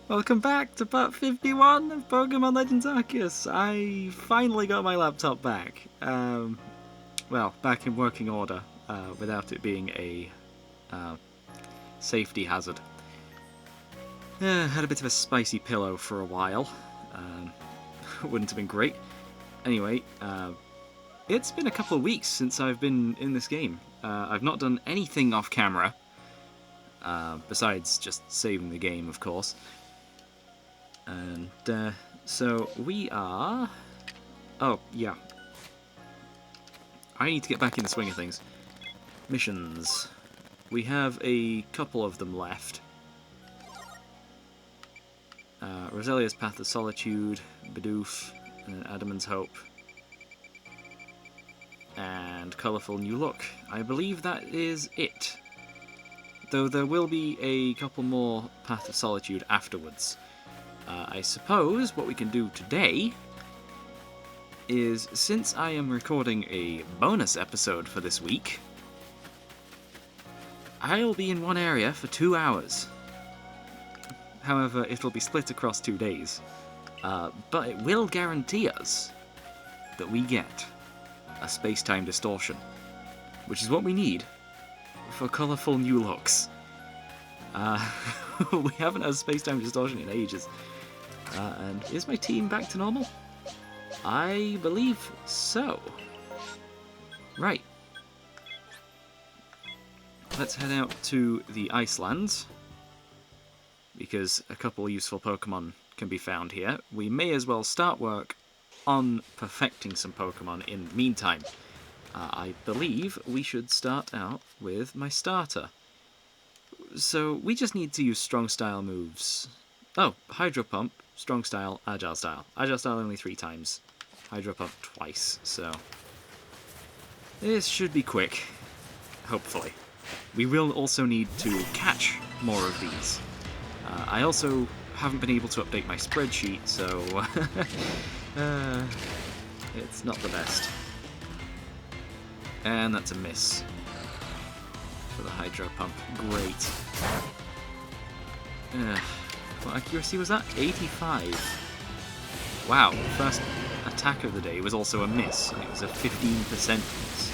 Welcome back to part 51 of Pokemon Legends Arceus. I finally got my laptop back. Well, back in working order, without it being a safety hazard. Had a bit of a spicy pillow for a while. Wouldn't have been great. Anyway, it's been a couple of weeks since I've been in this game. I've not done anything off camera, besides just saving the game, of course. And so we are... Oh, yeah. I need to get back in the swing of things. Missions. We have a couple of them left. Roselia's Path of Solitude, Bidoof, and Adaman's Hope. And Colourful New Look. I believe that is it. Though there will be a couple more Path of Solitude afterwards. I suppose what we can do today is, since I am recording a bonus episode for this week, I'll be in one area for 2 hours. However, it'll be split across 2 days. But it will guarantee us that we get a space-time distortion, which is what we need for colourful new looks. We haven't had a space-time distortion in ages. And is my team back to normal? I believe so. Right. Let's head out to the Icelands, because a couple useful Pokemon can be found here. We may as well start work on perfecting some Pokemon in the meantime. I believe we should start out with my starter. So we just need to use strong style moves. Oh, Hydro Pump, Strong Style, Agile Style. Agile Style only 3 times. Hydro Pump twice, so... this should be quick. Hopefully. We will also need to catch more of these. I also haven't been able to update my spreadsheet, so... it's not the best. And that's a miss. For the Hydro Pump. Great. What accuracy was that? 85. Wow, first attack of the day was also a miss, and it was a 15% miss.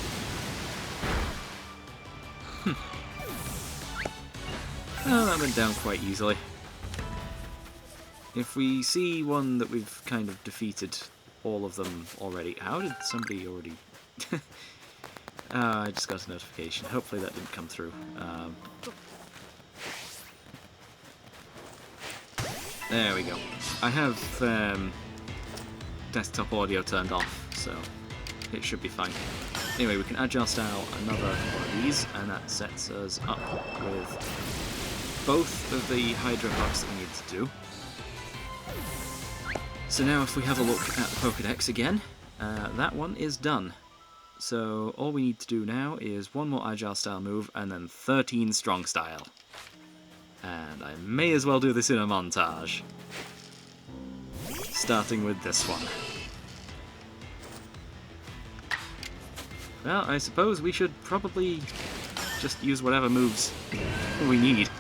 Oh, that went down quite easily. If we see one that we've kind of defeated all of them already... How did somebody already... I just got a notification. Hopefully that didn't come through. There we go. I have desktop audio turned off, so it should be fine. Anyway, we can Agile Style another one of these, and that sets us up with both of the Hydro Bucks that we need to do. So now if we have a look at the Pokédex again, that one is done. So all we need to do now is one more Agile Style move, and then 13 Strong Style. And I may as well do this in a montage. Starting with this one. Well, I suppose we should probably just use whatever moves we need.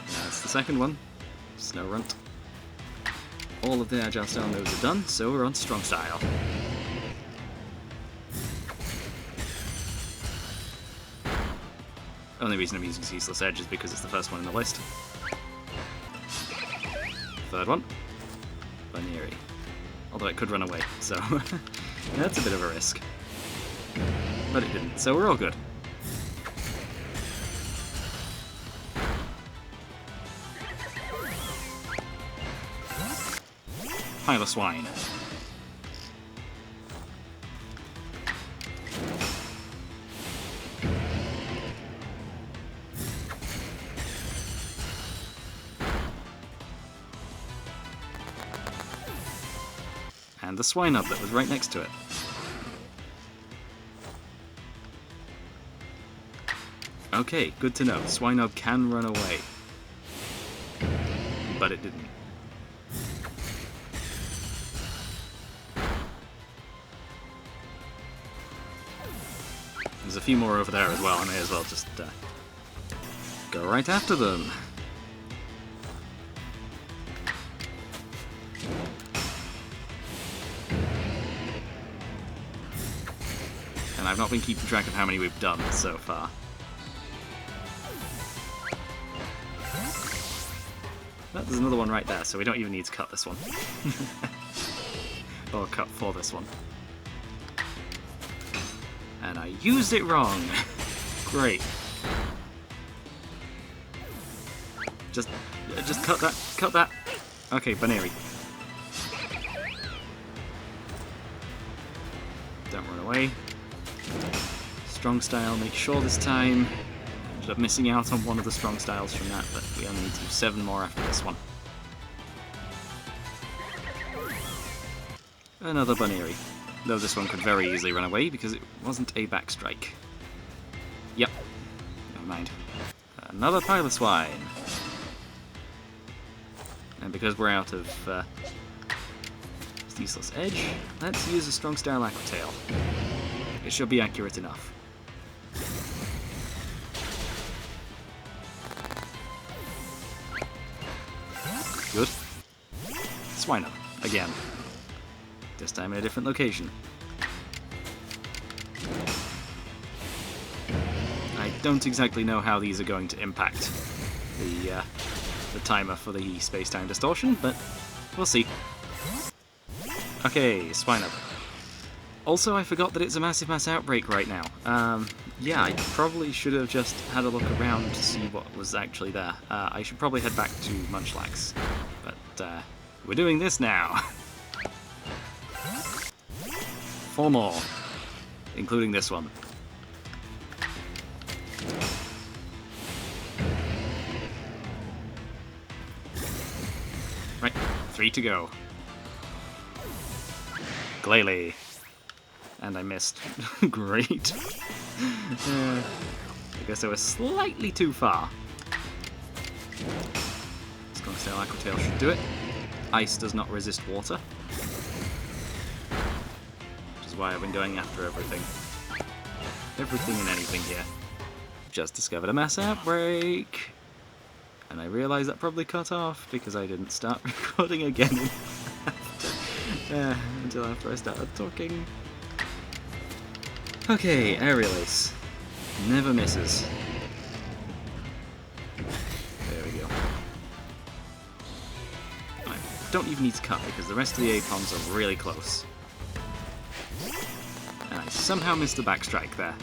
That's the second one. Snow Runt. All of the Agile Style moves are done, so we're on Strong Style. Only reason I'm using Ceaseless Edge is because it's the first one in the list. Third one. Baneri. Although it could run away, so that's a bit of a risk. But it didn't, so we're all good. Pile of Swine. And the Swinub that was right next to it. Okay, good to know. Swinub can run away. But it didn't. There's a few more over there as well. I may as well just go right after them. And I've not been keeping track of how many we've done so far. But there's another one right there, so we don't even need to cut this one. Or cut for this one. And I used it wrong! Great. Just cut that, cut that! Okay, Baneri. Don't run away. Strong style, make sure this time. Ended up missing out on one of the strong styles from that, but we only need to do 7 more after this one. Another Baneri. Though this one could very easily run away because it wasn't a backstrike. Yep. Never mind. Another Piloswine. And because we're out of Ceaseless Edge, let's use a strong style Aqua Tail. It should be accurate enough. Good. Swinub, again. This time in a different location. I don't exactly know how these are going to impact the timer for the space-time distortion, but we'll see. Okay, Swinub. Also, I forgot that it's a massive mass outbreak right now. Yeah, I probably should have just had a look around to see what was actually there. I should probably head back to Munchlax, but we're doing this now. 4 more, including this one. Right, 3 to go. Glalie. And I missed. Great. I guess I was slightly too far. Strong Style Aqua Tail should do it. Ice does not resist water. Which is why I've been going after everything. Everything and anything here. Just discovered a mass outbreak. And I realised that probably cut off because I didn't start recording again until after I started talking. Okay, Aerial Ace. Never misses. There we go. I don't even need to cut because the rest of the Apons are really close. And I somehow missed a backstrike there.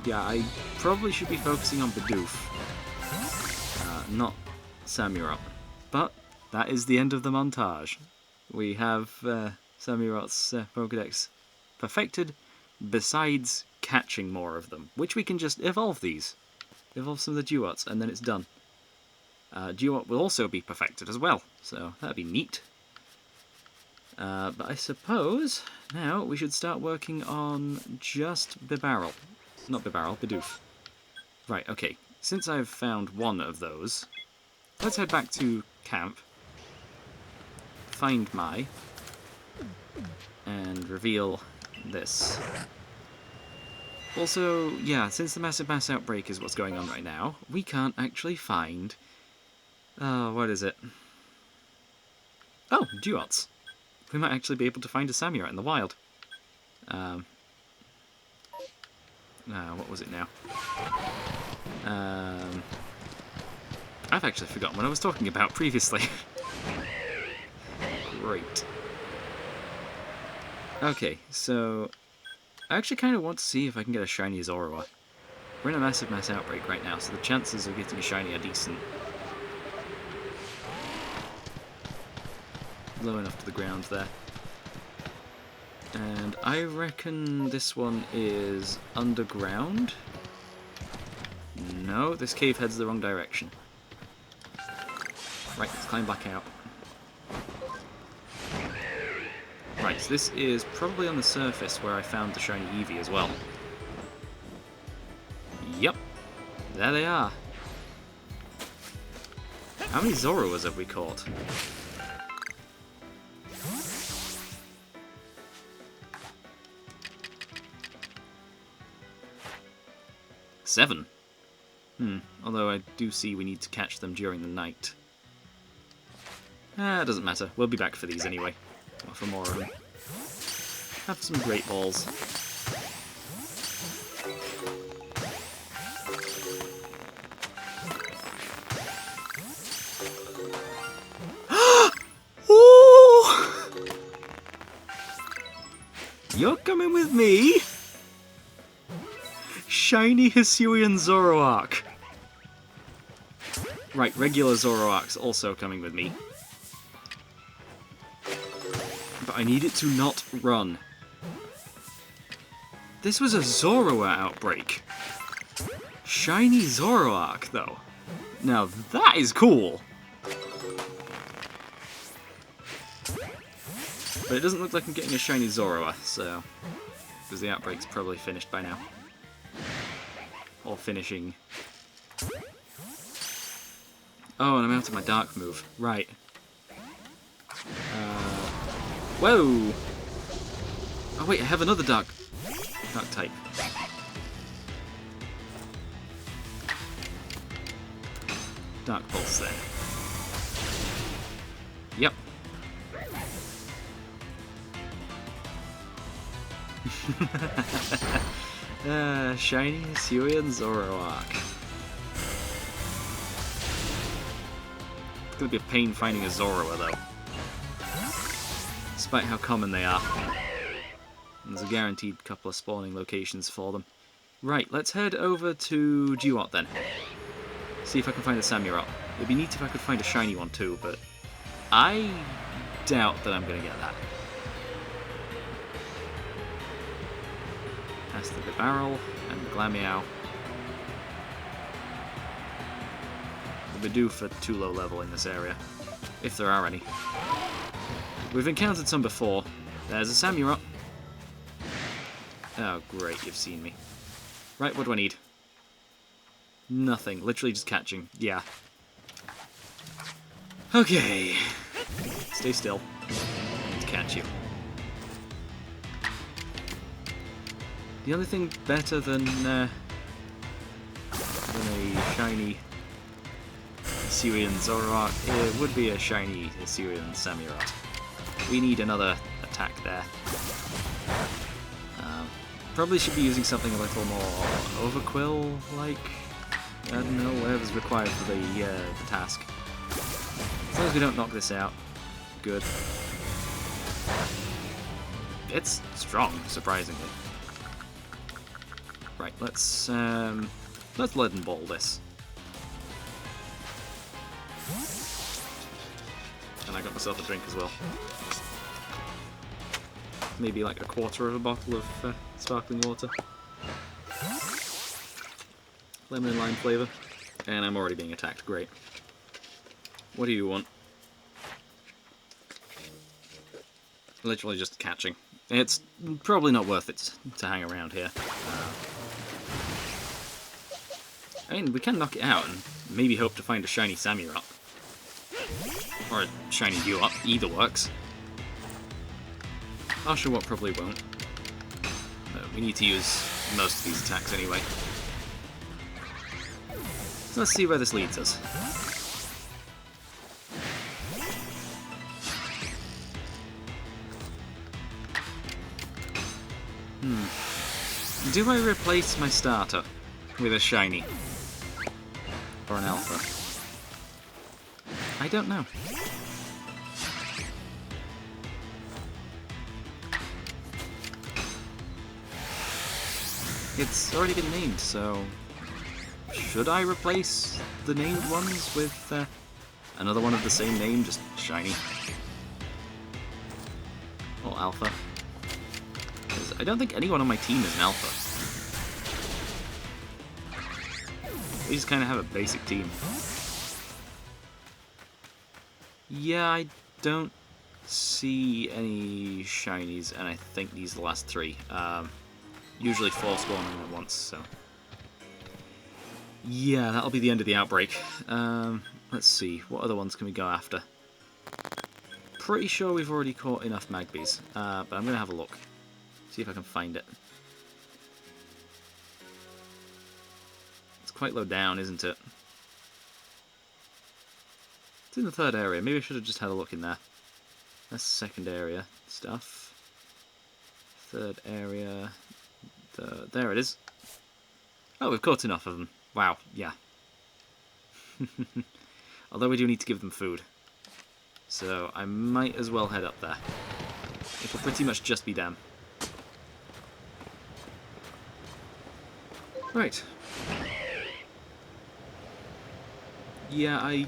Yeah, I probably should be focusing on Bidoof, not Samurott. But that is the end of the montage. We have Samurott's Pokédex perfected, besides catching more of them, which we can just evolve these. Evolve some of the Duots, and then it's done. Duot will also be perfected as well, so that'd be neat. But I suppose now we should start working on just Bibarel. Not Bibarel, Bidoof. Right, okay. Since I've found one of those, let's head back to camp, find Mai, and reveal this. Also, yeah, since the massive mass outbreak is what's going on right now, we can't actually find... what is it? Oh, Duots. We might actually be able to find a Samurott in the wild. What was it now? I've actually forgotten what I was talking about previously. Great. Okay, so I actually kind of want to see if I can get a shiny Zorua. We're in a massive mass outbreak right now, so the chances of getting a shiny are decent. Low enough to the ground there. And I reckon this one is underground. No, this cave heads the wrong direction. Right, let's climb back out. Right, so this is probably on the surface where I found the shiny Eevee as well. Yep, there they are. How many Zoroas have we caught? Seven. Although I do see we need to catch them during the night. It doesn't matter. We'll be back for these anyway. Or for more of them. Have some great balls. Oh! You're coming with me? Shiny Hisuian Zoroark. Right, regular Zoroark's also coming with me. But I need it to not run. This was a Zorua outbreak. Shiny Zoroark, though. Now that is cool. But it doesn't look like I'm getting a shiny Zorua, so... because the outbreak's probably finished by now. Or finishing. Oh, and I'm out of my dark move. Right. Whoa! Oh wait, I have another dark type. Dark Pulse then. Yep. Shiny Hisuian Zoroark. It's gonna be a pain finding a Zorua though. Despite how common they are. There's a guaranteed couple of spawning locations for them. Right, let's head over to Duot then. See if I can find a Samurott. It'd be neat if I could find a shiny one too, but I doubt that I'm gonna get that. Past the Barrel and the Glameow. We'll be due for too low level in this area, if there are any. We've encountered some before. There's a Samurott. Oh great, you've seen me. Right, what do I need? Nothing, literally just catching. Yeah. Okay. Stay still. I need to catch you. The only thing better than a shiny Hisuian Zoroark would be a shiny Hisuian Samurott. We need another attack there. Probably should be using something a little more Overquill-like. I don't know, whatever's required for the task. As long as we don't knock this out. Good. It's strong, surprisingly. Right, let's leaden ball this. And I got myself a drink as well. Maybe like a quarter of a bottle of sparkling water. Lemon and lime flavour. And I'm already being attacked, great. What do you want? Literally just catching. It's probably not worth it to hang around here. I mean, we can knock it out and maybe hope to find a shiny Samurott. Or a shiny Duot, either works. Oshawott probably won't. We need to use most of these attacks anyway. So let's see where this leads us. Do I replace my starter with a shiny? Or an alpha? I don't know. It's already been named, so should I replace the named ones with another one of the same name, just shiny? Or alpha? 'Cause I don't think anyone on my team is an alpha. We just kind of have a basic team. Yeah, I don't see any shinies, and I think these are the last three. Usually 4 spawning at once, so... yeah, that'll be the end of the outbreak. Let's see, what other ones can we go after? Pretty sure we've already caught enough Magpies, but I'm going to have a look. See if I can find it. It's quite low down, isn't it? It's in the third area. Maybe I should have just had a look in there. That's second area stuff. Third area. There it is. Oh, we've caught enough of them. Wow, yeah. Although we do need to give them food. So I might as well head up there. It'll pretty much just be them. Right. Yeah, I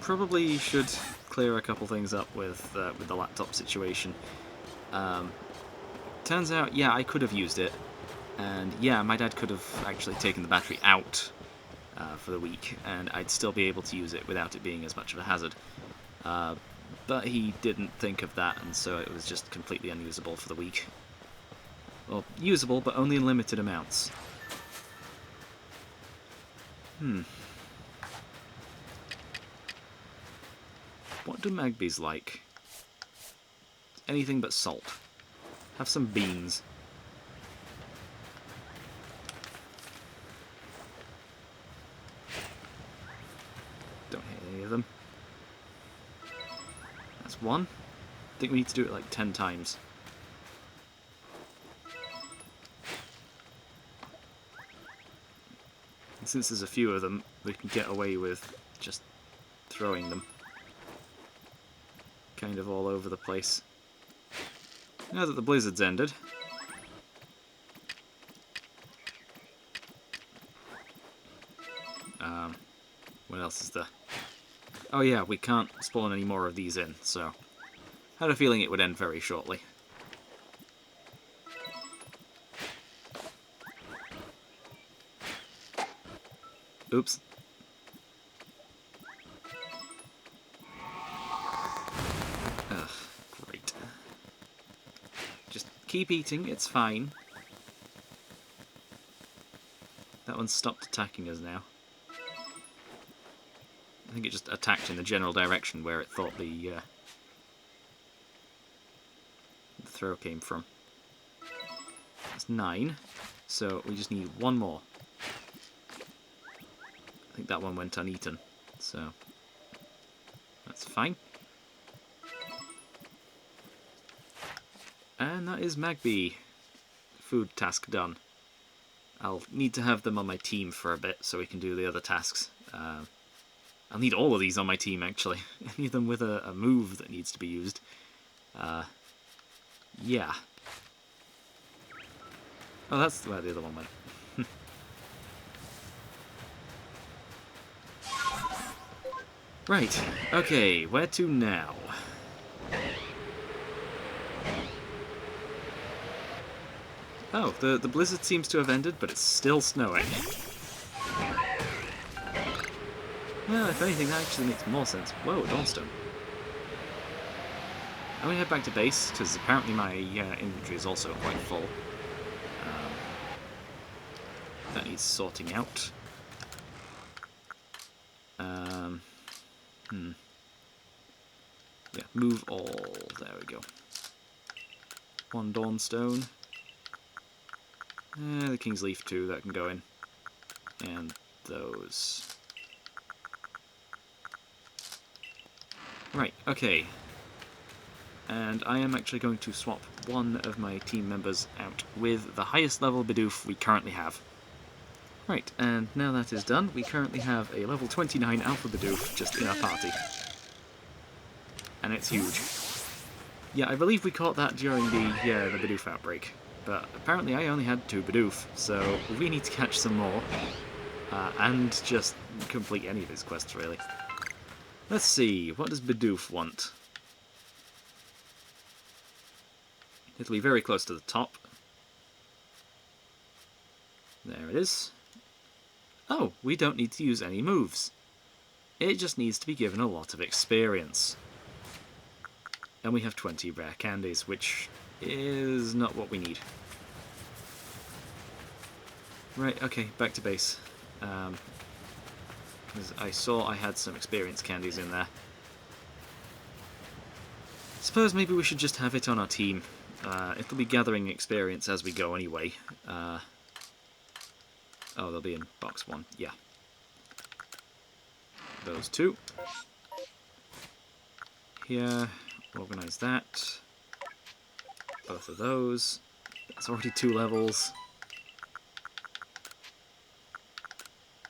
probably should clear a couple things up with the laptop situation. Turns out, yeah, I could have used it. And yeah, my dad could have actually taken the battery out for the week, and I'd still be able to use it without it being as much of a hazard. But he didn't think of that, and so it was just completely unusable for the week. Well, usable, but only in limited amounts. What do Magpies like? Anything but salt. Have some beans. Don't hit any of them. That's one. I think we need to do it like 10 times. And since there's a few of them, we can get away with just throwing them. Kind of all over the place. Now that the blizzard's ended, what else is there? Oh yeah, we can't spawn any more of these in, so I had a feeling it would end very shortly. Oops. Ugh, great. Just keep eating, it's fine. That one stopped attacking us now. I think it just attacked in the general direction where it thought the throw came from. That's 9, so we just need one more. I think that one went uneaten, so that's fine. And that is Magpie food task done. I'll need to have them on my team for a bit so we can do the other tasks. I'll need all of these on my team, actually. Any of them with a move that needs to be used. Yeah. Oh, that's where the other one went. Right, okay, where to now? Oh, the blizzard seems to have ended, but it's still snowing. Well, if anything, that actually makes more sense. Whoa, Dawnstone. I'm going to head back to base, because apparently my inventory is also quite full. That needs sorting out. Yeah, move all. There we go. One Dawnstone. The King's Leaf too, that can go in. And those. Right, okay. And I am actually going to swap one of my team members out with the highest level Bidoof we currently have. Right, and now that is done, we currently have a level 29 Alpha Bidoof just in our party. And it's huge. Yeah, I believe we caught that during the Bidoof outbreak, but apparently I only had 2 Bidoof, so we need to catch some more, and just complete any of his quests, really. Let's see, what does Bidoof want? It'll be very close to the top. There it is. Oh, we don't need to use any moves. It just needs to be given a lot of experience. And we have 20 rare candies, which is not what we need. Right, okay, back to base. Because I saw I had some experience candies in there. Suppose maybe we should just have it on our team. It'll be gathering experience as we go anyway. Oh, they'll be in box 1. Yeah. Those 2. Here, organise that. Both of those. It's already 2 levels.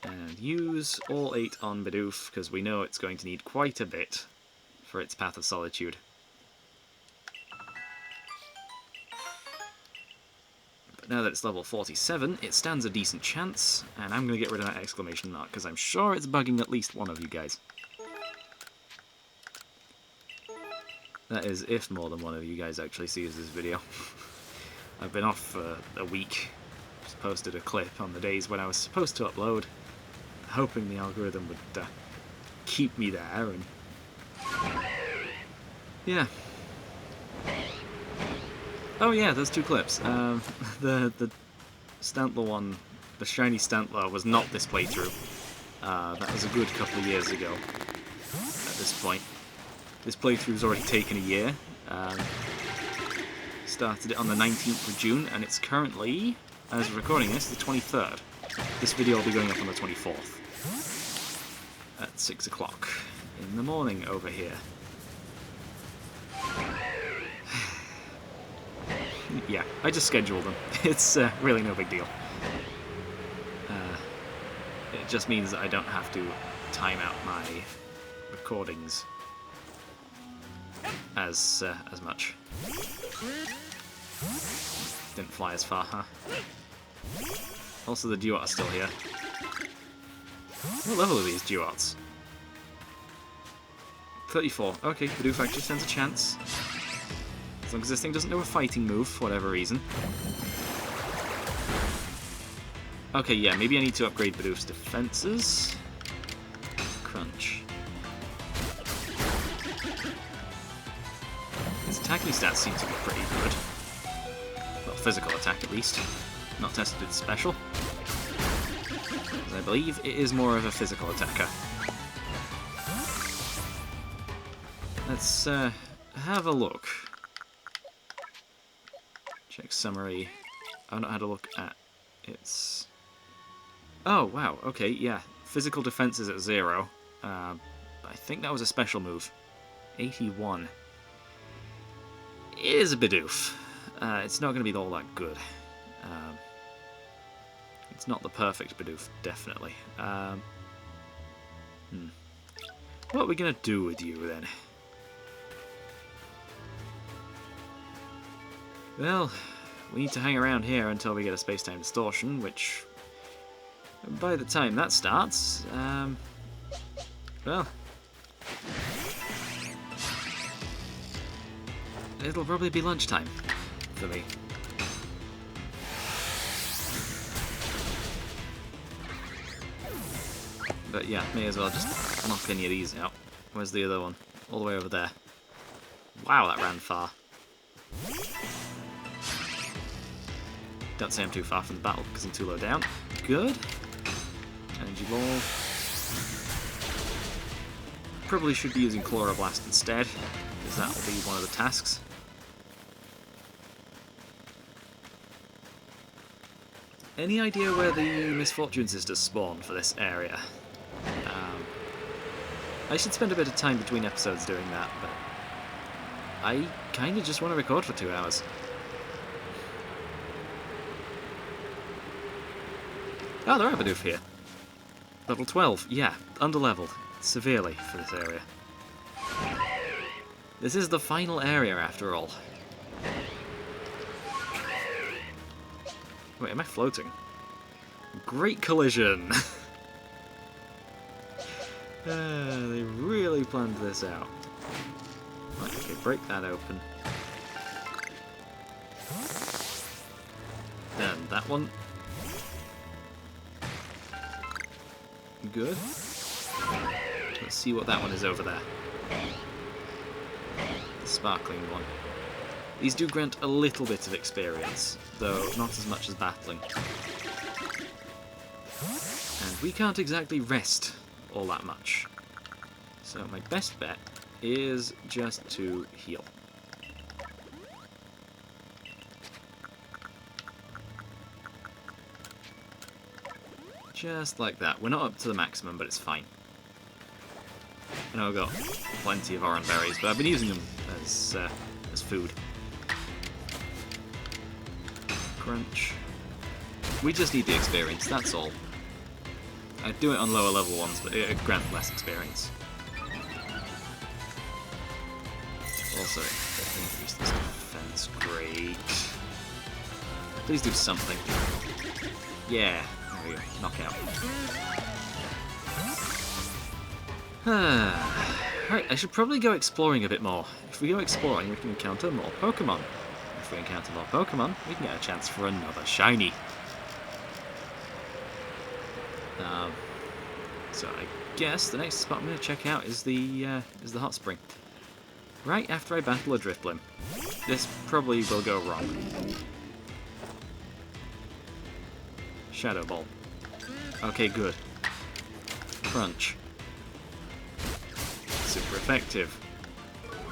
And use all 8 on Bidoof, because we know it's going to need quite a bit for its Path of Solitude. But now that it's level 47, it stands a decent chance, and I'm going to get rid of that exclamation mark, because I'm sure it's bugging at least one of you guys. That is, if more than one of you guys actually sees this video. I've been off for a week, just posted a clip on the days when I was supposed to upload, hoping the algorithm would keep me there, and yeah. Oh yeah, those 2 clips. The Stantler one, the shiny Stantler, was not this playthrough. That was a good couple of years ago at this point. This playthrough's already taken a year. Started it on the 19th of June, and it's currently, as we're recording this, the 23rd. This video will be going up on the 24th. At 6 o'clock in the morning over here. Yeah, I just scheduled them. It's really no big deal. It just means that I don't have to time out my recordings as much. Didn't fly as far, huh? Also, the Duat are still here. What level are these Duats? 34. Okay, Bidoof actually stands a chance. As long as this thing doesn't know a fighting move, for whatever reason. Okay, yeah, maybe I need to upgrade Bidoof's defenses. Crunch. His attacking stats seem to be pretty good. Well, physical attack at least. Not tested its special. As I believe it is more of a physical attacker. Let's have a look. Check summary. I've not had a look at its... Oh, wow, okay, yeah. Physical defense is at 0. I think that was a special move. 81. It is a Bidoof. It's not going to be all that good. It's not the perfect Bidoof, definitely. What are we going to do with you, then? Well, we need to hang around here until we get a space-time distortion, which, by the time that starts, well, it'll probably be lunchtime for me. But yeah, may as well just knock any of these out. Where's the other one? All the way over there. Wow, that ran far. Don't say I'm too far from the battle because I'm too low down. Good. Energy ball. Probably should be using Chloroblast instead, because that will be one of the tasks. Any idea where the Misfortune Sisters spawn for this area? I should spend a bit of time between episodes doing that, but I kind of just want to record for 2 hours. Oh, there are Bidoof here. Level 12, yeah, underleveled, severely for this area. This is the final area after all. Wait, am I floating? Great collision! They really planned this out. Right, okay, break that open. And that one. Good. Let's see what that one is over there. The sparkling one. These do grant a little bit of experience, though not as much as battling. And we can't exactly rest all that much. So my best bet is just to heal. Just like that. We're not up to the maximum, but it's fine. I know I've got plenty of orange berries, but I've been using them as food. Crunch. We just need the experience, that's all. I'd do it on lower level ones, but it'd grant less experience. Also, increase this defense. Great. Please do something. Yeah, there we go. Knockout. Right, I should probably go exploring a bit more. If we go exploring, we can encounter more Pokémon. If we encounter more Pokémon, we can get a chance for another shiny. So I guess the next spot I'm going to check out is the hot spring. Right after I battle a Drifblim. This probably will go wrong. Shadow Ball. Okay, good. Crunch. Super effective.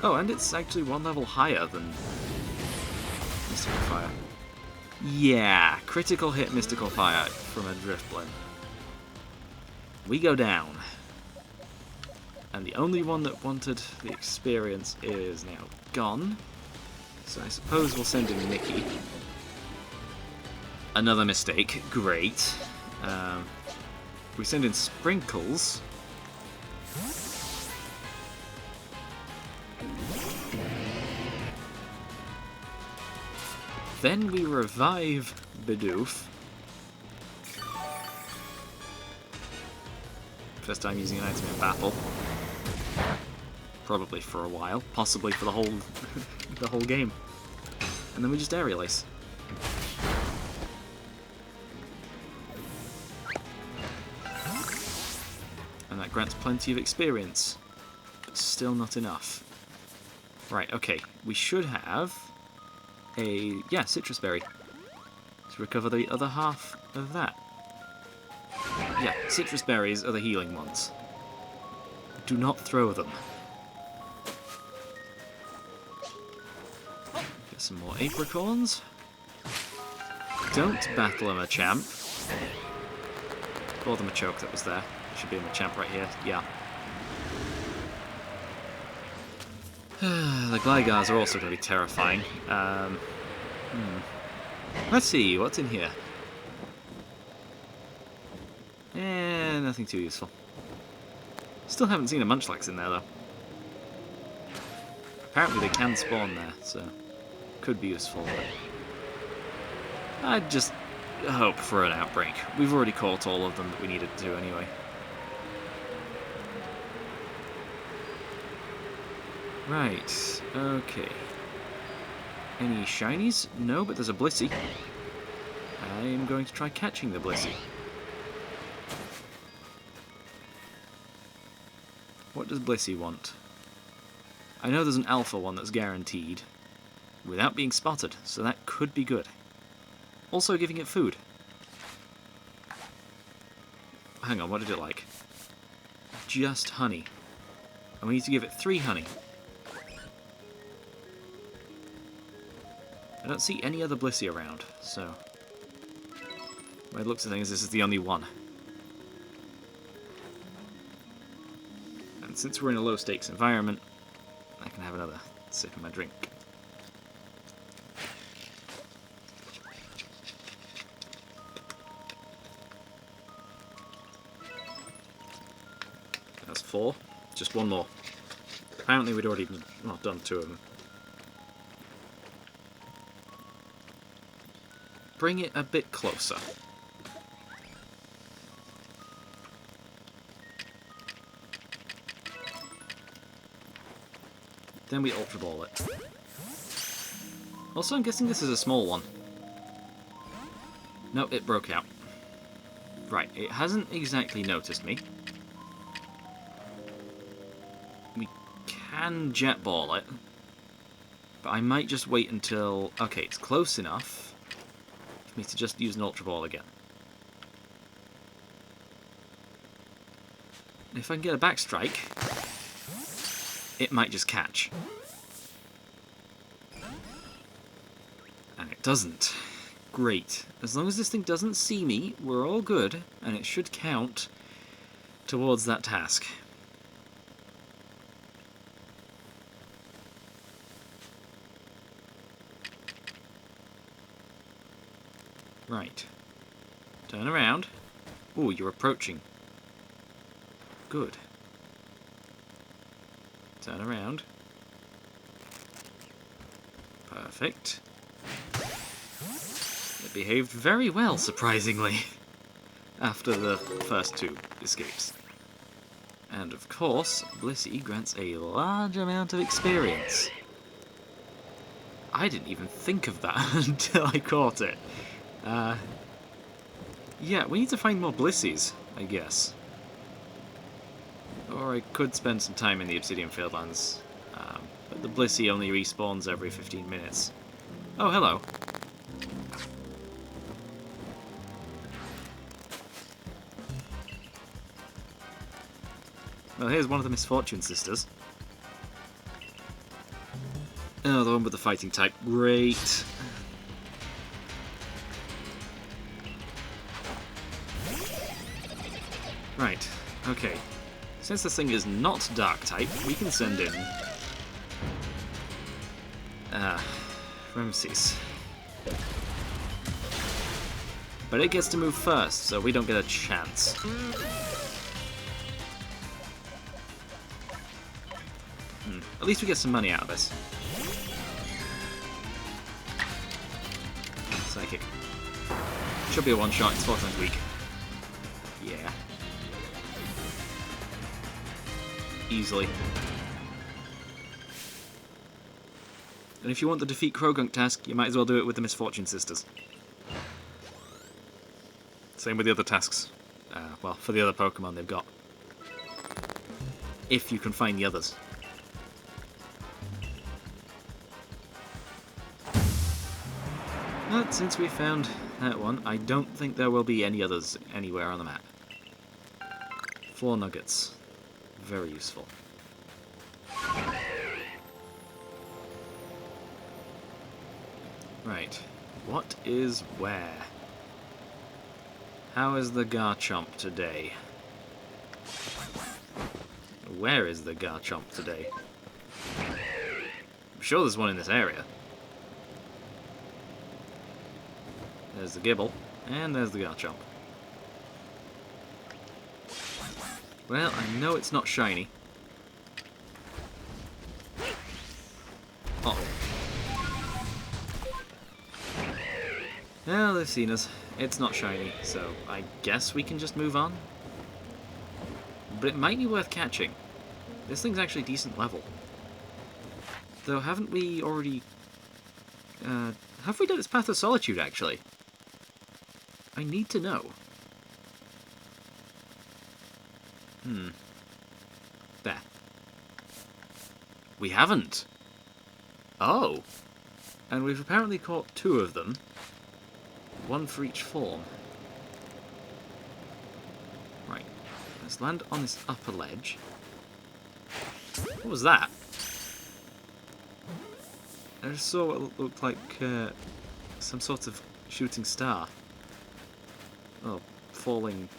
Oh, and it's actually one level higher than Mystical Fire. Yeah, critical hit Mystical Fire from a Drifblim. We go down. And the only one that wanted the experience is now gone. So I suppose we'll send in Mickey. Another mistake. Great. We send in Sprinkles. Then we revive Bidoof. First time using an item in battle. Probably for a while, possibly for the whole the whole game. And then we just Aerial Ace. And that grants plenty of experience, but still not enough. Right, okay, we should have a citrus berry to recover the other half of that. Yeah, citrus berries are the healing ones. Do not throw them. Get some more apricorns. Don't battle a Machamp. Or the Machoke that was there. Should be a Machamp right here. Yeah. The Glygars are also going to be terrifying. Let's see, what's in here? Nothing too useful. Still haven't seen a Munchlax in there, though. Apparently they can spawn there, so could be useful. But I'd just hope for an outbreak. We've already caught all of them that we needed to anyway. Right, okay. Any shinies? No, but there's a Blissey. I'm going to try catching the Blissey. What does Blissey want? I know there's an alpha one that's guaranteed, without being spotted, so that could be good. Also giving it food. Hang on, what did it like? Just honey. And we need to give it 3 honey. I don't see any other Blissey around, so... by the looks of things, this is the only one. And since we're in a low-stakes environment, I can have another sip of my drink. That's 4. Just one more. Apparently we'd already done 2 of them. Bring it a bit closer. Then we Ultra Ball it. Also, I'm guessing this is a small one. No, it broke out. Right, it hasn't exactly noticed me. We can Jet Ball it. But I might just wait until... okay, it's close enough for me to just use an Ultra Ball again. If I can get a back strike, it might just catch. And it doesn't. Great. As long as this thing doesn't see me, we're all good, and it should count towards that task. Right. Turn around. Ooh, you're approaching. Good. Turn around. Perfect. It behaved very well, surprisingly, after the first two escapes. And of course, Blissey grants a large amount of experience. I didn't even think of that until I caught it. Yeah, we need to find more Blissies, I guess. Or I could spend some time in the Obsidian Fieldlands. But the Blissey only respawns every 15 minutes. Oh, hello. Well, here's one of the Misfortune Sisters. Oh, the one with the fighting type. Great. Right, okay. Since this thing is not dark type, we can send in Ramses. But it gets to move first, so we don't get a chance. At least we get some money out of this. Psychic. Should be a one-shot, it's 4 times weak. Yeah. Easily. And if you want the defeat Krogunk task, you might as well do it with the Misfortune Sisters. Same with the other tasks. Well, for the other Pokemon they've got. If you can find the others. But since we found that one, I don't think there will be any others anywhere on the map. 4 nuggets. Very useful. Right. What is where? How is the Garchomp today? Where is the Garchomp today? I'm sure there's one in this area. There's the Gibble, and there's the Garchomp. Well, I know it's not shiny. Uh-oh. Well, they've seen us. It's not shiny, so I guess we can just move on. But it might be worth catching. This thing's actually decent level. Though, haven't we already... have we done its Path of Solitude, actually? I need to know. There. We haven't. Oh. And we've apparently caught 2 of them. 1 for each form. Right. Let's land on this upper ledge. What was that? I just saw what looked like some sort of shooting star. Oh, falling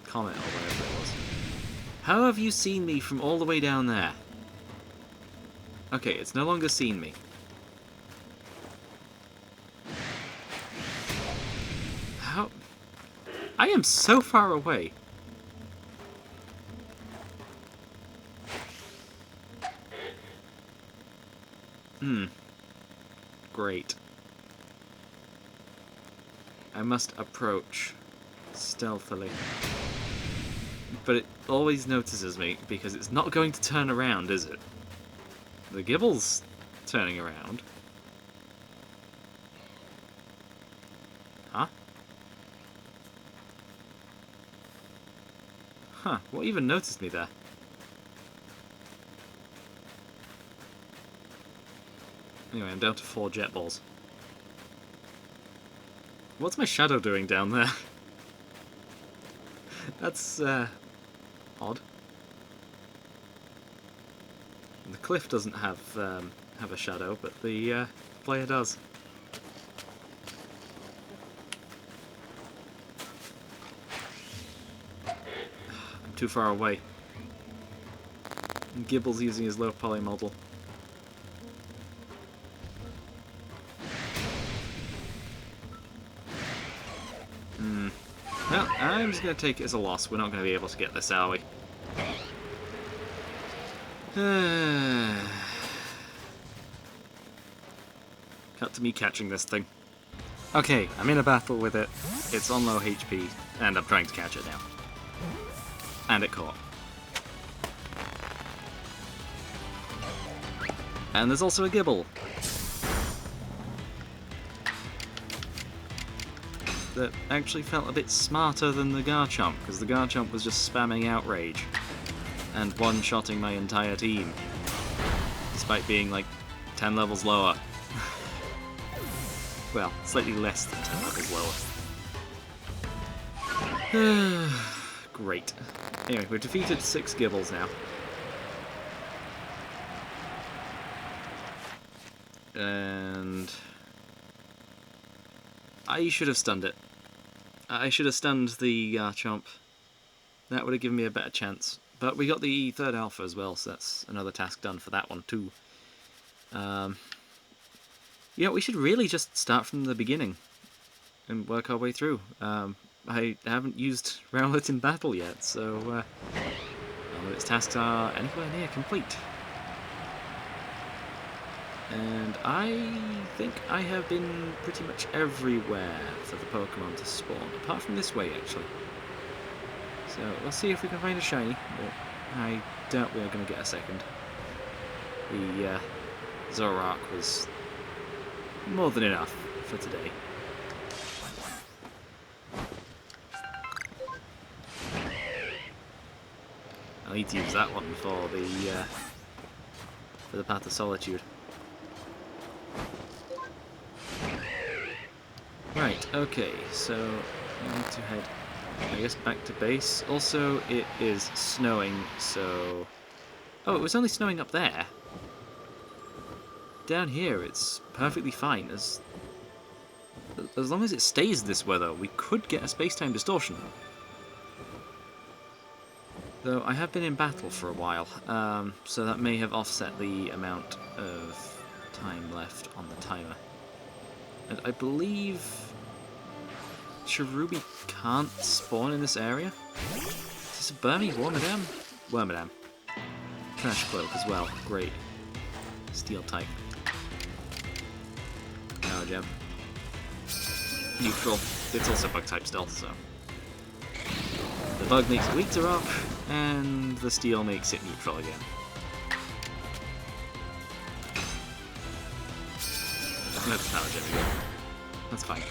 comet or whatever it was. How have you seen me from all the way down there? Okay, it's no longer seen me. How? I am so far away. Great. I must approach stealthily. But it always notices me because it's not going to turn around, is it? The Gibble's turning around. Huh? Huh, what even noticed me there? Anyway, I'm down to 4 jet balls. What's my shadow doing down there? That's, odd. The cliff doesn't have a shadow, but the player does. I'm too far away. And Gibble's using his low poly model. Well, I'm just going to take it as a loss. We're not going to be able to get this, are we? Cut to me catching this thing. Okay, I'm in a battle with it. It's on low HP, and I'm trying to catch it now. And it caught. And there's also a Gibble. That actually felt a bit smarter than the Garchomp, because the Garchomp was just spamming Outrage and one-shotting my entire team, despite being like 10 levels lower. Well, slightly less than 10 levels lower. Great. Anyway, we've defeated 6 Gibbles now. And I should have stunned it. I should have stunned the Garchomp. That would have given me a better chance. But we got the 3rd Alpha as well, so that's another task done for that one too. Yeah, we should really just start from the beginning and work our way through. I haven't used Rowlet in battle yet, so none of its tasks are anywhere near complete. And I think I have been pretty much everywhere for the Pokemon to spawn, apart from this way, actually. So, we'll see if we can find a shiny, but I doubt we're going to get a second. The Zoroark was more than enough for today. I'll need to use that one for the Path of Solitude. Right, okay, so I need to head, I guess, back to base. Also, it is snowing, so... Oh, it was only snowing up there. Down here, it's perfectly fine. As long as it stays this weather, we could get a space-time distortion. Though I have been in battle for a while, so that may have offset the amount of time left on the timer. And I believe Cherubi can't spawn in this area. Is this a Burmy? Wormadam? Wormadam. Trash Cloak as well. Great. Steel type. Power Gem. Neutral. It's also Bug type still, so. The Bug makes it weak to Rock, and the Steel makes it neutral again. That's Power Gem again. That's fine.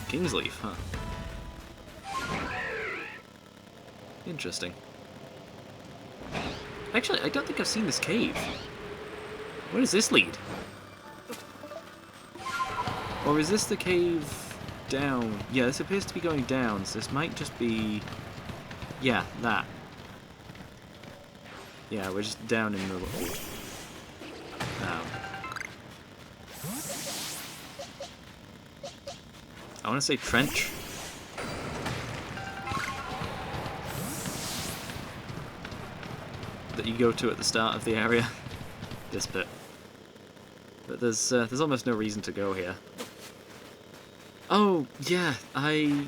King's Leaf, huh? Interesting. Actually, I don't think I've seen this cave. Where does this lead? Or is this the cave down? Yeah, this appears to be going down, so this might just be... Yeah, that. Yeah, we're just down in the little... I want to say trench. That you go to at the start of the area. This bit. But there's almost no reason to go here. Oh, yeah, I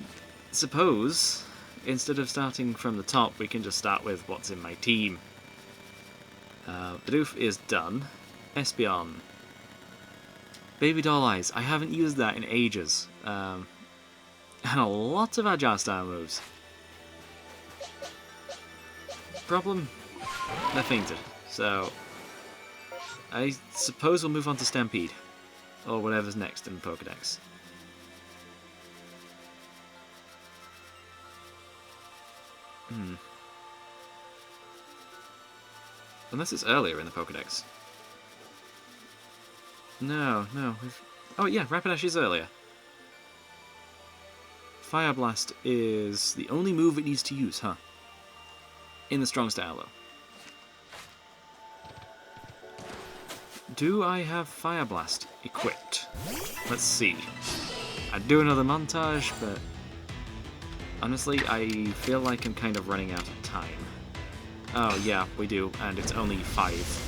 suppose instead of starting from the top, we can just start with what's in my team. Bidoof is done. Espeon. Baby Doll Eyes. I haven't used that in ages. And a lot of Agile style moves. Problem? They're fainted. So, I suppose we'll move on to Stampede. Or whatever's next in the Pokédex. Unless it's earlier in the Pokédex. No. Oh yeah, Rapidash is earlier. Fire Blast is the only move it needs to use, huh? in the strong style, though. Do I have Fire Blast equipped? Let's see. I'd do another montage, but honestly, I feel like I'm kind of running out of time. Oh yeah, we do, and it's only 5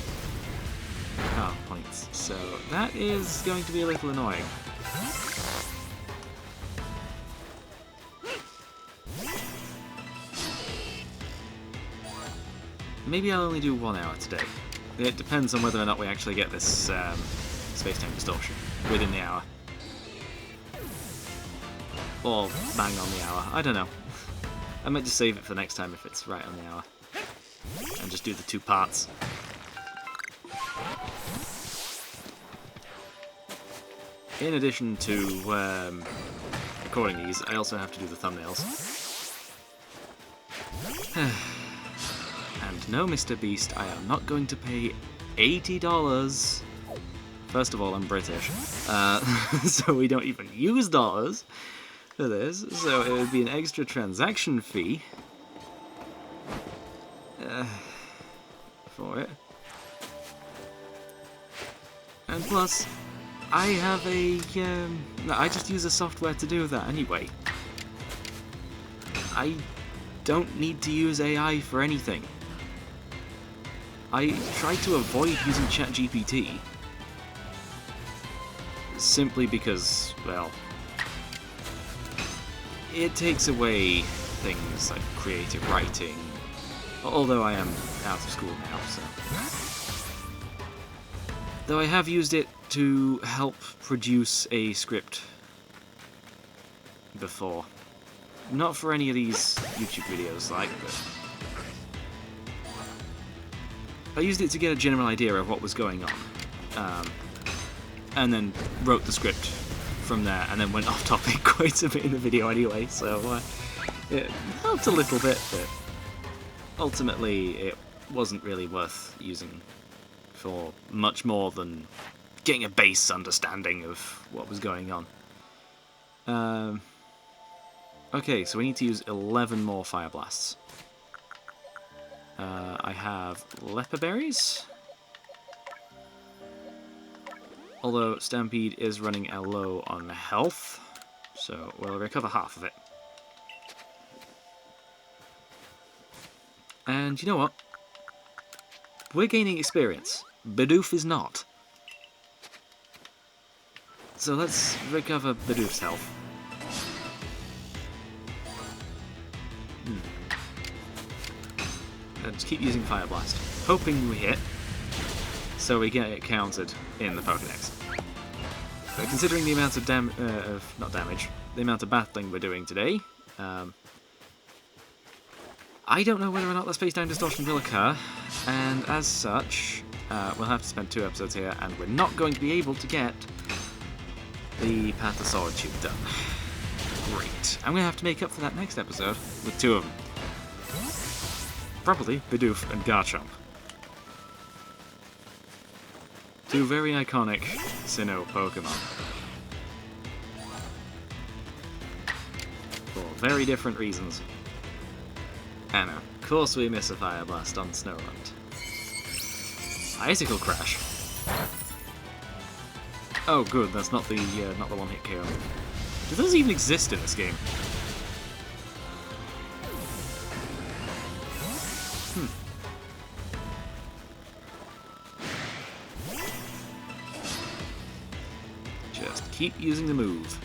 points, so that is going to be a little annoying. Maybe I'll only do 1 hour today. It depends on whether or not we actually get this space-time distortion within the hour. Or bang on the hour, I don't know. I might just save it for next time if it's right on the hour. And just do the 2 parts. In addition to recording these, I also have to do the thumbnails. And no, Mr. Beast, I am not going to pay $80. First of all, I'm British, so we don't even use dollars for this, so it would be an extra transaction fee for it. And plus, I have a... I just use the software to do that anyway. I don't need to use AI for anything. I try to avoid using ChatGPT simply because, well, it takes away things like creative writing, although I am out of school now, so... Though I have used it to help produce a script before. Not for any of these YouTube videos, like, but... I used it to get a general idea of what was going on. And then wrote the script from there, and then went off topic quite a bit in the video anyway, so it helped a little bit, but ultimately it wasn't really worth using for much more than getting a base understanding of what was going on. Okay, so we need to use 11 more Fire Blasts. I have Leper Berries. Although Stampede is running low on health, so we'll recover half of it. And you know what? We're gaining experience. Bidoof is not. So let's recover Bidoof's health. And just keep using Fire Blast, hoping we hit, so we get it counted in the Pokédex. But considering the amount of the amount of battling we're doing today, I don't know whether or not the space-time distortion will occur, and as such, we'll have to spend 2 episodes here, and we're not going to be able to get the Path of Solitude done. Great. I'm going to have to make up for that next episode with 2 of them. Probably Bidoof and Garchomp. 2 very iconic Sinnoh Pokemon. For very different reasons. And of course we miss a Fire Blast on Snowland. Icicle Crash. Oh good, that's not the one-hit KO. Do those even exist in this game? Just keep using the move.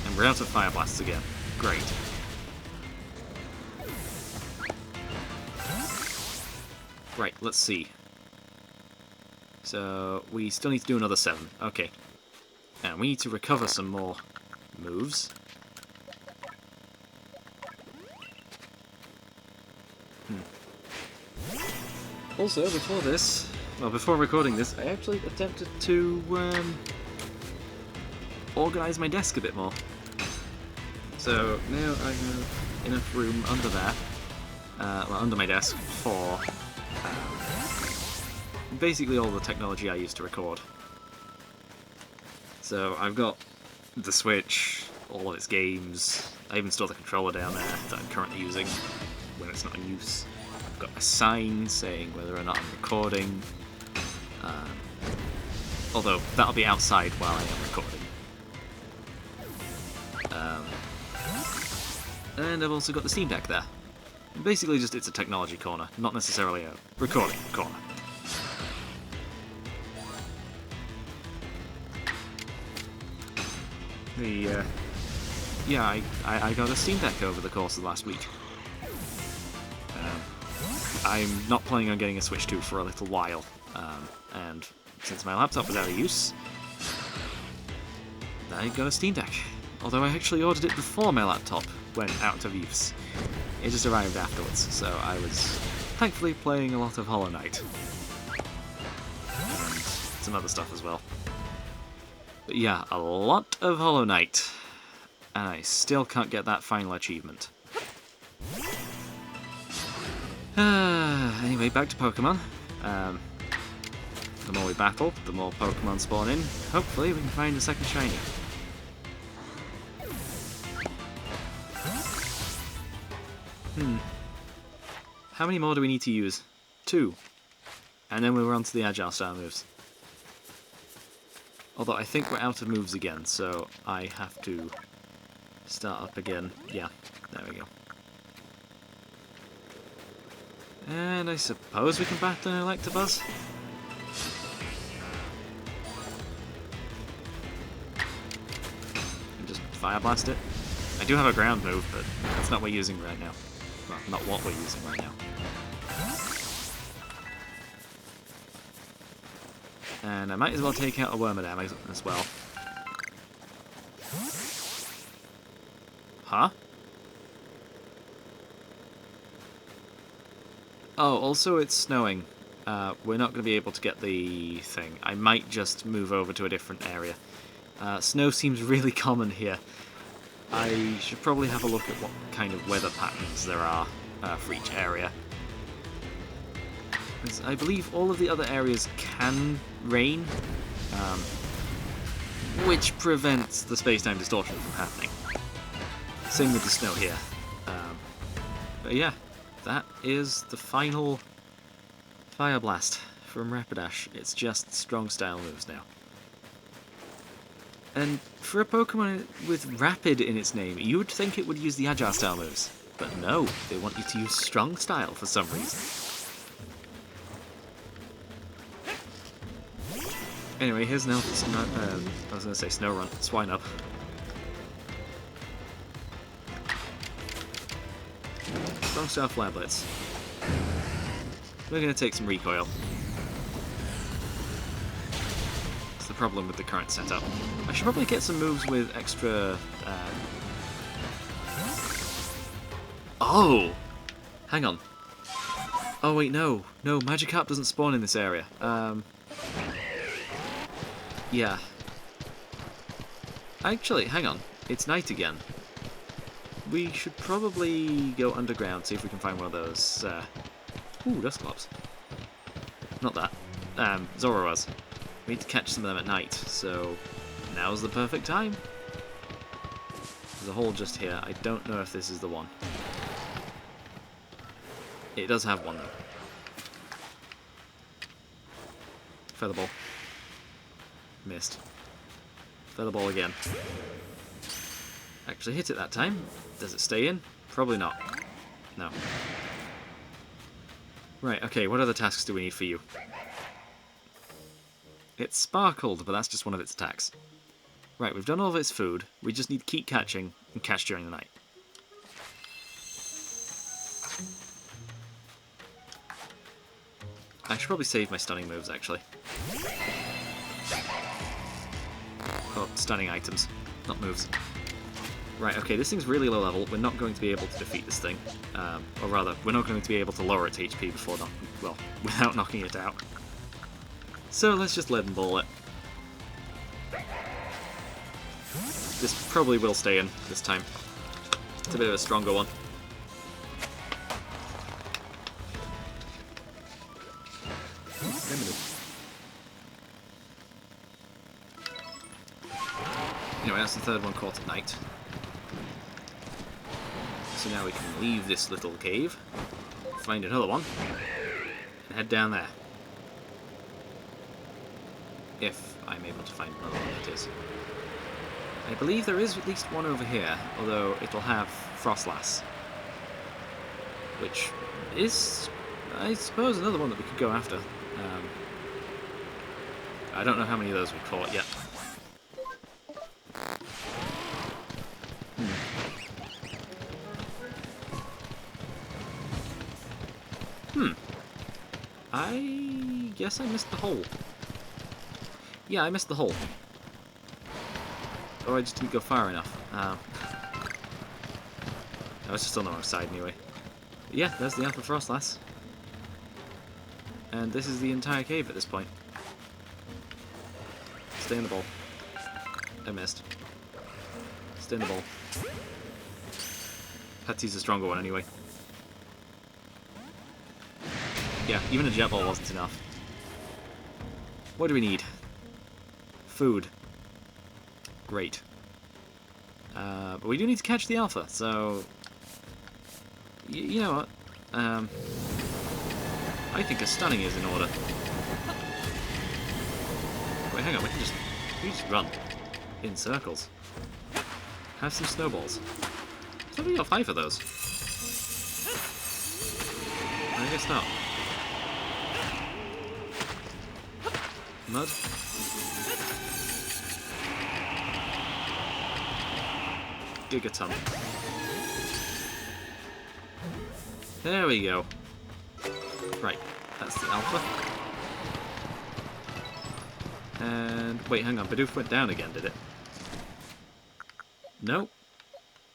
And we're out of Fire Blasts again. Great. Right, let's see. So, we still need to do another 7. Okay. And we need to recover some more moves. Also, before recording this, I actually attempted to organise my desk a bit more. So now I have enough room under there, under my desk, for basically all the technology I use to record. So I've got the Switch, all of its games, I even store the controller down there that I'm currently using when it's not in use. I've got a sign saying whether or not I'm recording. Although that'll be outside while I am recording. And I've also got the Steam Deck there. Basically just it's a technology corner, not necessarily a recording corner. Yeah, I got a Steam Deck over the course of the last week. I'm not planning on getting a Switch 2 for a little while, and since my laptop was out of use, I got a Steam Deck. Although I actually ordered it before my laptop went out of use. It just arrived afterwards, so I was thankfully playing a lot of Hollow Knight. And some other stuff as well. But yeah, a lot of Hollow Knight. And I still can't get that final achievement. Anyway, back to Pokemon. The more we battle, the more Pokemon spawn in. Hopefully we can find a second shiny. How many more do we need to use? 2. And then we're on to the Agile style moves. Although I think we're out of moves again, so I have to start up again. Yeah, there we go. And I suppose we can battle an Electabuzz? And just Fire Blast it. I do have a ground move, but that's not what we're using right now. Well, not what we're using right now. And I might as well take out a Wormadam as well. Huh? Oh, also it's snowing. We're not going to be able to get the thing. I might just move over to a different area. Snow seems really common here. I should probably have a look at what kind of weather patterns there are for each area. Because I believe all of the other areas can rain, which prevents the space-time distortion from happening. Same with the snow here. But yeah, that is the final Fire Blast from Rapidash. It's just strong style moves now. And for a Pokemon with Rapid in its name, you would think it would use the Agile style moves. But no, they want you to use Strong style for some reason. Anyway, here's an Elf, I was going to say Snorunt, Swine Up. Strong style Flare Blitz. We're going to take some recoil. That's the problem with the current setup. I should probably get some moves with extra... Oh! Hang on. Oh wait, no. No, Magikarp doesn't spawn in this area. Yeah. Actually, hang on. It's night again. We should probably go underground, see if we can find one of those, Ooh, Dusclops. Not that. Zoroarks. We need to catch some of them at night, so now's the perfect time. There's a hole just here. I don't know if this is the one. It does have one, though. Featherball. Missed. Featherball again. Actually hit it that time. Does it stay in? Probably not. No. Right, okay, what other tasks do we need for you? It's sparkled, but that's just one of its attacks. Right, we've done all of its food. We just need to keep catching and catch during the night. I should probably save my stunning moves, actually. Oh, stunning items, not moves. Right, okay, this thing's really low level. We're not going to be able to defeat this thing. Or rather, we're not going to be able to lower its HP before without knocking it out. So let's just lead and ball it. This probably will stay in this time. It's a bit of a stronger one. Anyway, that's the third one caught at night. So now we can leave this little cave, find another one, and head down there. If I'm able to find another one, that is. I believe there is at least one over here, although it'll have Frostlass. Which is, I suppose, another one that we could go after. I don't know how many of those we've caught yet. I guess I missed the hole. Yeah, I missed the hole. Or I just didn't go far enough. I was just on the wrong side anyway. But yeah, there's the Alpha Frostlass. And this is the entire cave at this point. Stay in the ball. I missed. Stay in the ball. Had to use a stronger one anyway. Yeah, even a jet ball wasn't enough. What do we need? Food. Great. But we do need to catch the Alpha, so... you know what? I think a stunning is in order. Wait, hang on, we can just run in circles. Have some snowballs. I thought we got 5 of those. I guess not. Mud. Gigaton. There we go. Right, that's the Alpha. And wait, hang on, Bidoof went down again, did it? Nope.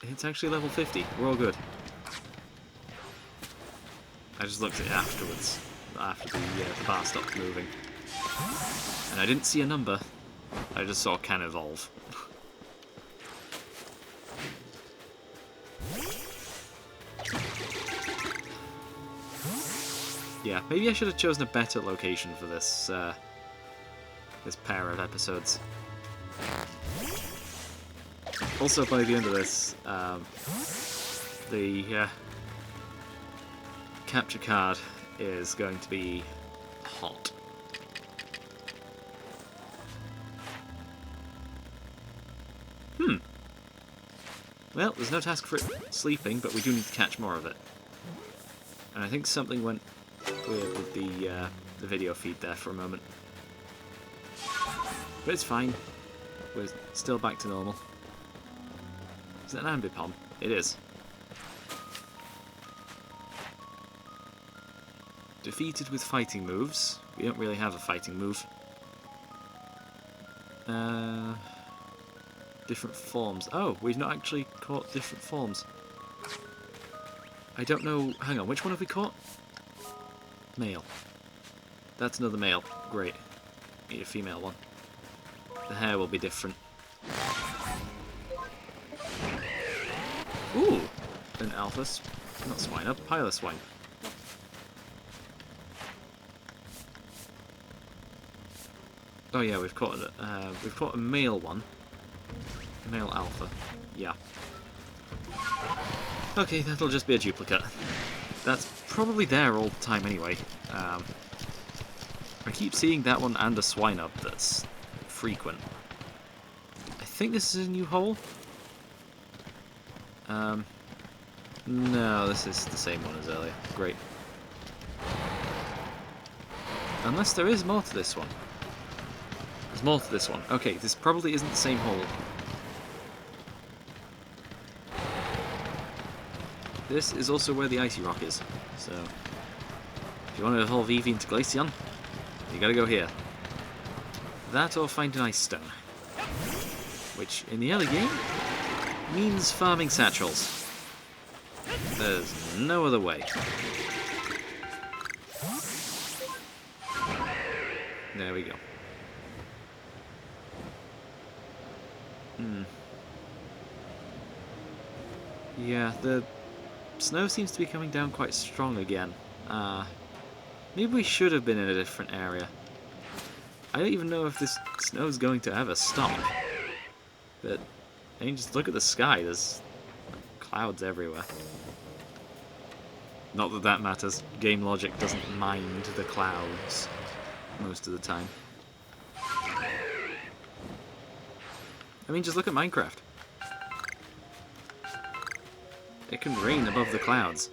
It's actually level 50. We're all good. I just looked at it afterwards, after the bar stopped moving. And I didn't see a number. I just saw can evolve. Yeah, maybe I should have chosen a better location for this this pair of episodes. Also, by the end of this, the capture card is going to be hot. Well, there's no task for it sleeping, but we do need to catch more of it. And I think something went weird with the video feed there for a moment. But it's fine. We're still back to normal. Is that an Ambipom? It is. Defeated with fighting moves. We don't really have a fighting move. Different forms. Oh, we've not actually caught different forms. I don't know... Hang on, which one have we caught? Male. That's another male. Great. Need a female one. The hair will be different. Ooh! An alpha... not swine, a Piloswine. Oh yeah, we've caught a male one. Male alpha. Yeah. Okay, that'll just be a duplicate. That's probably there all the time anyway. I keep seeing that one and a Swinub that's frequent. I think this is a new hole. No, this is the same one as earlier. Great. Unless there is more to this one. There's more to this one. Okay, this probably isn't the same hole. This is also where the Icy Rock is, so if you want to evolve Eevee into Glaceon, you gotta go here. That or find an Ice Stone, which in the early game means farming satchels. There's no other way. There we go. Yeah, the snow seems to be coming down quite strong again. Maybe we should have been in a different area. I don't even know if this snow is going to ever stop. But, I mean, just look at the sky, there's clouds everywhere. Not that that matters. Game logic doesn't mind the clouds most of the time. I mean, just look at Minecraft. It can rain above the clouds.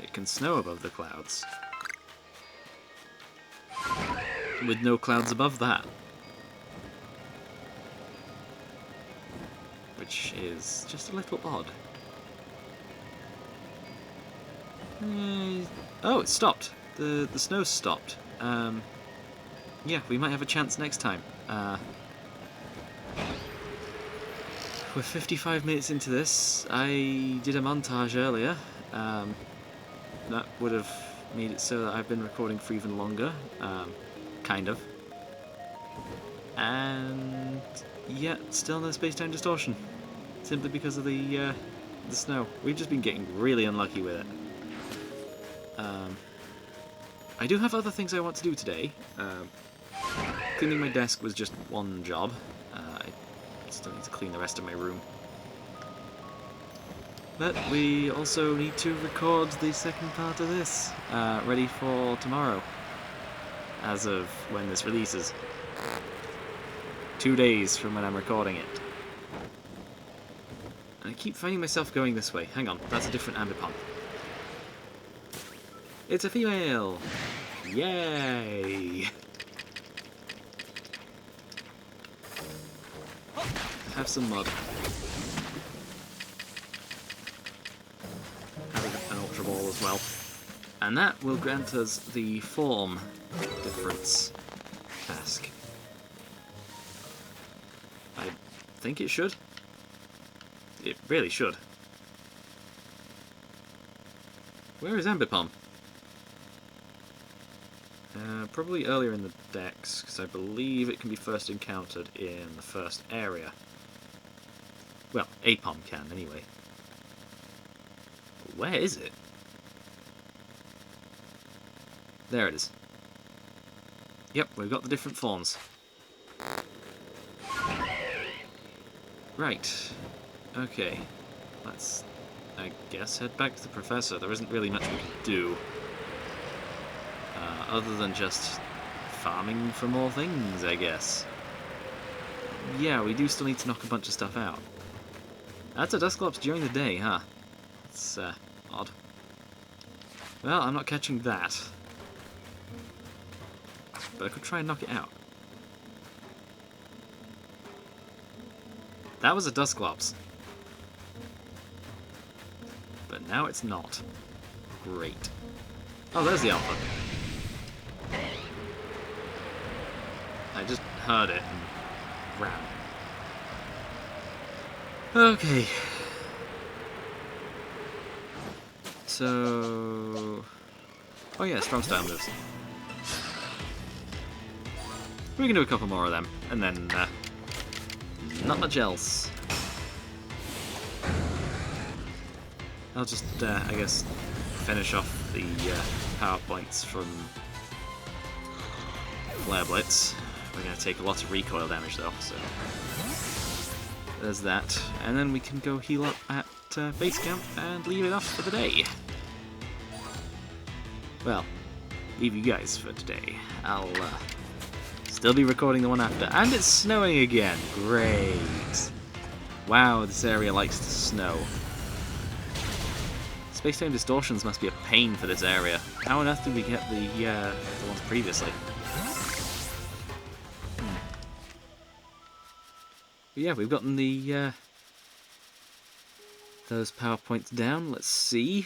It can snow above the clouds. With no clouds above that. Which is just a little odd. Oh, it stopped. The snow stopped. Yeah, we might have a chance next time. We're 55 minutes into this. I did a montage earlier. That would have made it so that I've been recording for even longer. Kind of. And yeah, still no space-time distortion. Simply because of the snow. We've just been getting really unlucky with it. I do have other things I want to do today. Cleaning my desk was just one job. I still need to clean the rest of my room. But we also need to record the second part of this, ready for tomorrow, as of when this releases. 2 days from when I'm recording it. And I keep finding myself going this way. Hang on, that's a different Ambipom. It's a female! Yay! Have some mud. Have an Ultra Ball as well. And that will grant us the form difference task. I think it should. It really should. Where is Ambipom? Probably earlier in the decks, because I believe it can be first encountered in the first area. Well, Apom can, anyway. Where is it? There it is. Yep, we've got the different forms. Right. Okay. Let's, I guess, head back to the professor. There isn't really much we can do. Other than just farming for more things, I guess. Yeah, we do still need to knock a bunch of stuff out. That's a Dusclops during the day, huh? It's, odd. Well, I'm not catching that. But I could try and knock it out. That was a Dusclops. But now it's not. Great. Oh, there's the Alpha. I just heard it and ran. Okay. So... oh yeah, strong style moves. We can do a couple more of them, and then not much else. I'll just, I guess, finish off the PowerPoints from Flare Blitz. We're going to take a lot of recoil damage though, so there's that. And then we can go heal up at base camp and leave it off for the day. Well, leave you guys for today. I'll still be recording the one after. And it's snowing again. Great. Wow, this area likes to snow. Space-time distortions must be a pain for this area. How on earth did we get the ones previously? But yeah, we've gotten the those PowerPoints down. Let's see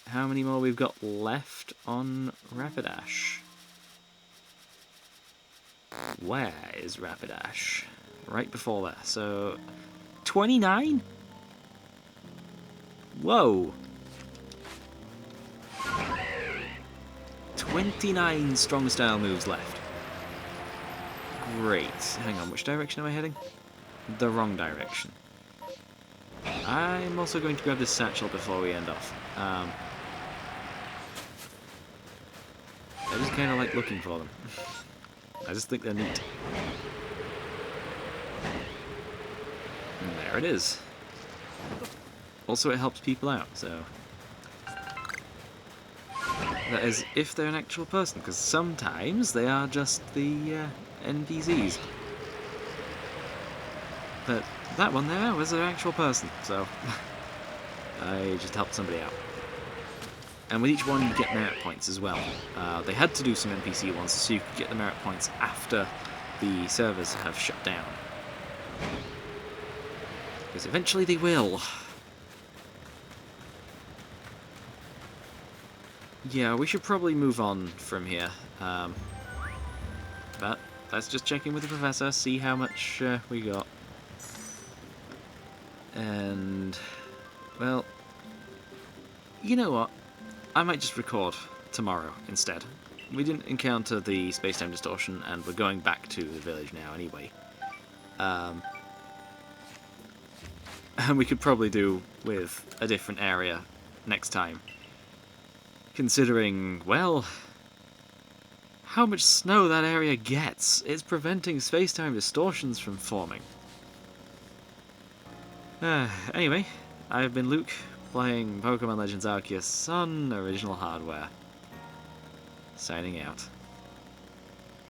how many more we've got left on Rapidash. Where is Rapidash? Right before there. So 29? Whoa! 29 strong style moves left. Great. Hang on, which direction am I heading? The wrong direction. I'm also going to grab this satchel before we end off. I just kind of like looking for them. I just think they're neat. And there it is. Also, it helps people out, so... That is, if they're an actual person, because sometimes they are just the NPCs. But that one there was an actual person, so... I just helped somebody out. And with each one you get merit points as well. They had to do some NPC ones so you could get the merit points after the servers have shut down. Because eventually they will. Yeah, we should probably move on from here. But let's just check in with the professor, see how much we got. And, well, you know what? I might just record tomorrow instead. We didn't encounter the space-time distortion, and we're going back to the village now anyway. And we could probably do with a different area next time. Considering, well, how much snow that area gets. It's preventing space-time distortions from forming. Anyway, I've been Luke, playing Pokémon Legends Arceus on original hardware. Signing out.